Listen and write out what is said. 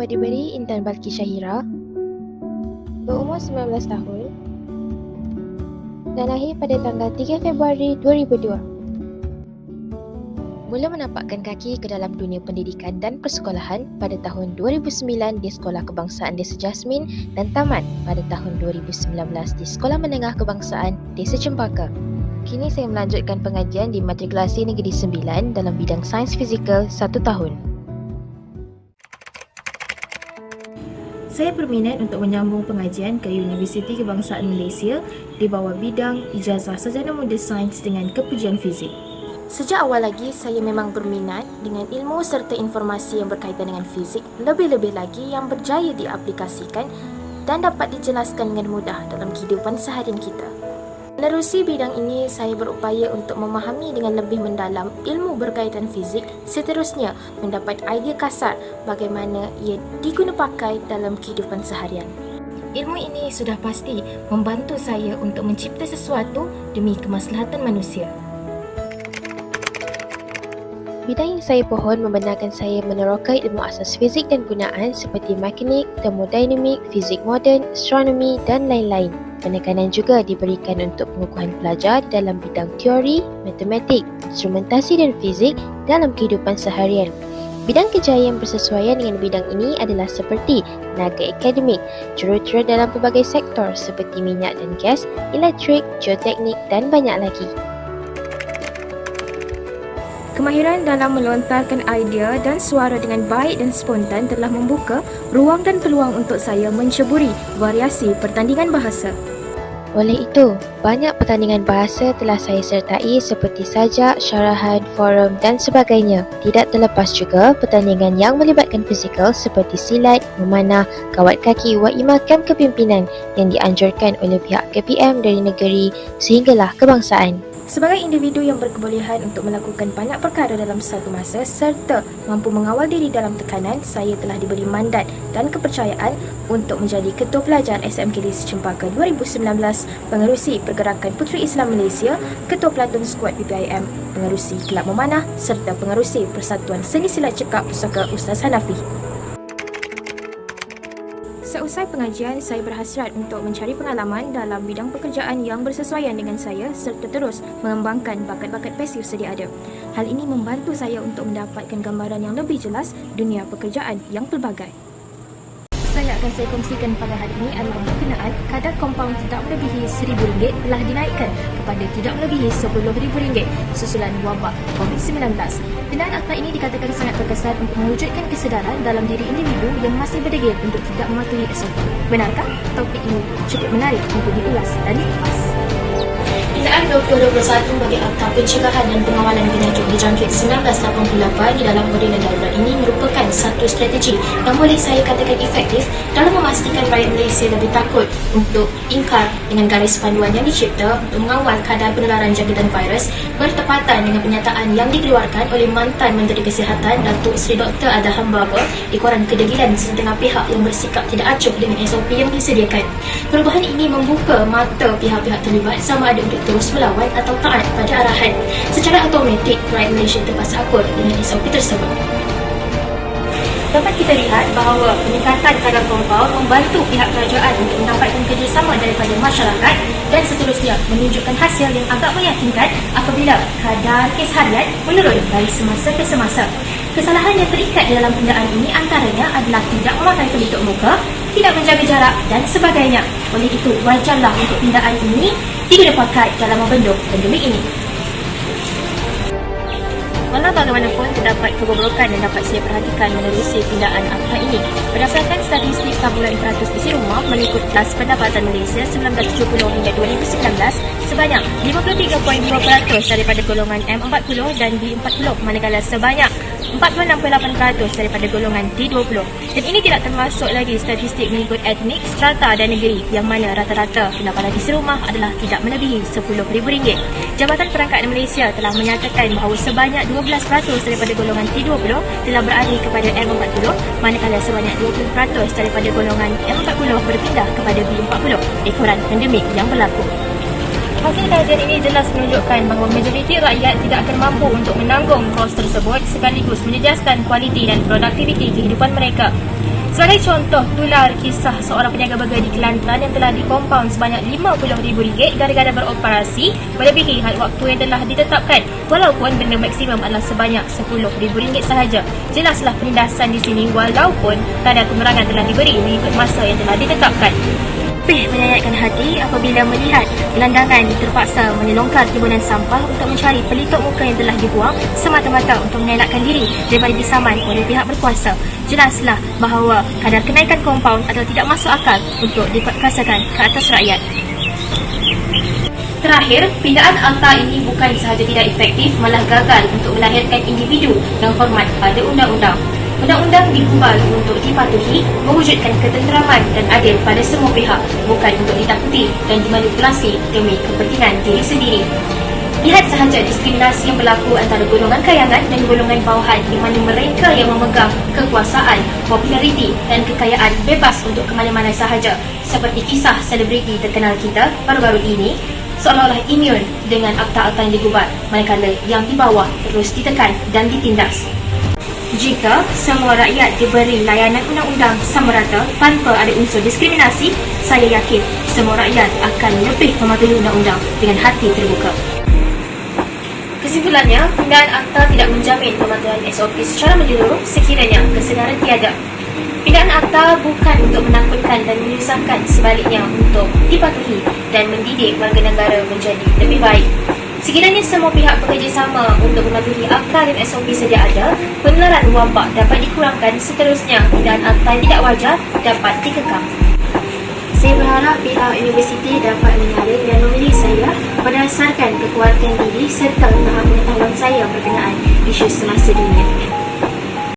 Nama diberi Intan Balki Syahira, berumur 19 tahun dan lahir pada tanggal 3 Februari 2002. Mula menapakkan kaki ke dalam dunia pendidikan dan persekolahan pada tahun 2009 di Sekolah Kebangsaan Desa Jasmin dan tamat pada tahun 2019 di Sekolah Menengah Kebangsaan Desa Cempaka. Kini saya melanjutkan pengajian di Matrikulasi Negeri 9 dalam bidang Sains Fizikal 1 tahun. Saya berminat untuk menyambung pengajian ke Universiti Kebangsaan Malaysia di bawah bidang Ijazah Sarjana Muda Sains dengan Kepujian Fizik. Sejak awal lagi, saya memang berminat dengan ilmu serta informasi yang berkaitan dengan fizik, lebih-lebih lagi yang berjaya diaplikasikan dan dapat dijelaskan dengan mudah dalam kehidupan seharian kita. Menerusi bidang ini, saya berupaya untuk memahami dengan lebih mendalam ilmu berkaitan fizik, seterusnya mendapat idea kasar bagaimana ia diguna pakai dalam kehidupan seharian. Ilmu ini sudah pasti membantu saya untuk mencipta sesuatu demi kemaslahatan manusia. Bidang yang saya pohon membenarkan saya menerokai ilmu asas fizik dan gunaan seperti mekanik, termodinamik, fizik moden, astronomi dan lain-lain. Penekanan juga diberikan untuk pengukuhan pelajar dalam bidang teori, matematik, instrumentasi dan fizik dalam kehidupan seharian. Bidang kerjaya yang bersesuaian dengan bidang ini adalah seperti tenaga akademik, jurutera dalam pelbagai sektor seperti minyak dan gas, elektrik, geoteknik dan banyak lagi. Kemahiran dalam melontarkan idea dan suara dengan baik dan spontan telah membuka ruang dan peluang untuk saya menceburi variasi pertandingan bahasa. Oleh itu, banyak pertandingan bahasa telah saya sertai seperti sajak, syarahan, forum dan sebagainya. Tidak terlepas juga pertandingan yang melibatkan fizikal seperti silat, memanah, kawat kaki wa imakam kepimpinan yang dianjurkan oleh pihak KPM dari negeri sehinggalah kebangsaan. Sebagai individu yang berkebolehan untuk melakukan banyak perkara dalam satu masa serta mampu mengawal diri dalam tekanan, saya telah diberi mandat dan kepercayaan untuk menjadi Ketua Pelajar SMK Desa Cempaka 2019, pengerusi Pergerakan Puteri Islam Malaysia, Ketua Pelatun Skuad PPIM, pengerusi Kelab Memanah serta pengerusi Persatuan Seni Silat Cekak Pusaka Ustaz Hanafi. Seusai pengajian, saya berhasrat untuk mencari pengalaman dalam bidang pekerjaan yang bersesuaian dengan saya serta terus mengembangkan bakat-bakat pasif sedia ada. Hal ini membantu saya untuk mendapatkan gambaran yang lebih jelas dunia pekerjaan yang pelbagai. Yang akan saya kongsikan pada hari ini adalah berkenaan kadar kompaun tidak melebihi RM1,000 telah dinaikkan kepada tidak melebihi RM10,000 susulan wabak COVID-19. Kenaan akta ini dikatakan sangat terkesan untuk mewujudkan kesedaran dalam diri individu yang masih berdegil untuk tidak mematuhi SOP. Benarkah? Topik ini cukup menarik untuk diulas dan dikupas. Pindaan 2021 bagi Akta Pencegahan dan Pengawalan Penyakit Dijangkit 1988 di dalam Model Darurat ini merupakan satu strategi yang boleh saya katakan efektif dalam memastikan rakyat Malaysia lebih takut untuk ingkar dengan garis panduan yang dicipta untuk mengawal kadar penularan jangkitan virus bertepatan dengan penyataan yang dikeluarkan oleh mantan Menteri Kesihatan Datuk Seri Dr. Adham Baba ekoran kedegilan setengah pihak yang bersikap tidak acuh dengan SOP yang disediakan. Perubahan ini membuka mata pihak-pihak terlibat sama ada untuk terus melawan atau taat pada arahan. Secara automatik, rakyat Malaysia terpaksa akur dengan SOP tersebut. Dapat kita lihat bahawa peningkatan kadar kompaun membantu pihak kerajaan untuk mendapatkan kerjasama daripada masyarakat dan seterusnya menunjukkan hasil yang agak meyakinkan apabila kadar kes harian menurun dari semasa ke semasa. Kesalahan yang terikat di dalam pindaan ini antaranya adalah tidak memakai pelitup muka, tidak menjaga jarak dan sebagainya. Oleh itu, wajarlah untuk pindaan ini diguna pakai dalam membendung pandemik ini. Walau bagaimanapun, terdapat kebobrokan yang dapat saya perhatikan menerusi pindaan akta ini. Berdasarkan statistik tabungan infrastruktur isi rumah mengikut Kelas Pendapatan Malaysia 1970 hingga 2019, sebanyak 53.2% daripada golongan M40 dan D40, manakala sebanyak 46.8% daripada golongan D20. Dan ini tidak termasuk lagi statistik mengikut etnik, strata dan negeri yang mana rata-rata pendapatan isi rumah adalah tidak melebihi RM10,000. Jabatan Perangkat Malaysia telah menyatakan bahawa sebanyak 12% daripada golongan T20 telah beralih kepada M40, manakala sebanyak 20% daripada golongan M40 berpindah kepada B40 ekoran pandemik yang berlaku. Hasil kajian ini jelas menunjukkan bahawa majoriti rakyat tidak akan mampu untuk menanggung kos tersebut sekaligus menjejaskan kualiti dan produktiviti kehidupan mereka. Sebagai contoh, tular kisah seorang peniaga burger di Kelantan yang telah dikompaun sebanyak RM50,000 gara-gara beroperasi melebihi had waktu yang telah ditetapkan, walaupun benda maksimum adalah sebanyak RM10,000 sahaja. Jelaslah penindasan di sini walaupun kadar kemerangan telah diberi mengikut masa yang telah ditetapkan. Lebih menyayatkan hati apabila melihat gelandangan terpaksa menyelongkar timbunan sampah untuk mencari pelitup muka yang telah dibuang semata-mata untuk mengelakkan diri daripada disaman oleh pihak berkuasa. Jelaslah bahawa kadar kenaikan kompaun adalah tidak masuk akal untuk diperkasakan ke atas rakyat. Terakhir, pindaan akta ini bukan sahaja tidak efektif, malah gagal untuk melahirkan individu yang hormat pada undang-undang. Undang-undang digubal untuk dipatuhi, mewujudkan ketenteraman dan adil pada semua pihak, bukan untuk ditakuti dan dimanipulasi demi kepentingan diri sendiri. Lihat sahaja diskriminasi yang berlaku antara golongan kayangan dan golongan bawahan di mana mereka yang memegang kekuasaan, populariti dan kekayaan bebas untuk ke mana-mana sahaja, seperti kisah selebriti terkenal kita baru-baru ini, seolah-olah imun dengan akta-akta yang digubal, manakala yang di bawah terus ditekan dan ditindas. Jika semua rakyat diberi layanan undang-undang sama rata tanpa ada unsur diskriminasi, saya yakin semua rakyat akan lebih mematuhi undang-undang dengan hati terbuka. Kesimpulannya, pindaan akta tidak menjamin pematuhan SOP secara menyeluruh sekiranya kesedaran tiada. Pindaan akta bukan untuk menakutkan dan menyusahkan, sebaliknya untuk dipatuhi dan mendidik warga negara menjadi lebih baik. Sekiranya semua pihak bekerjasama untuk mematuhi akta dan SOP sedia ada, penularan wabak dapat dikurangkan, seterusnya pindaan akta yang tidak wajar dapat dikekang. Saya berharap pihak universiti dapat menyaring dan memilih saya berdasarkan kekuatan diri serta tahap pengetahuan saya berkenaan isu semasa dunia.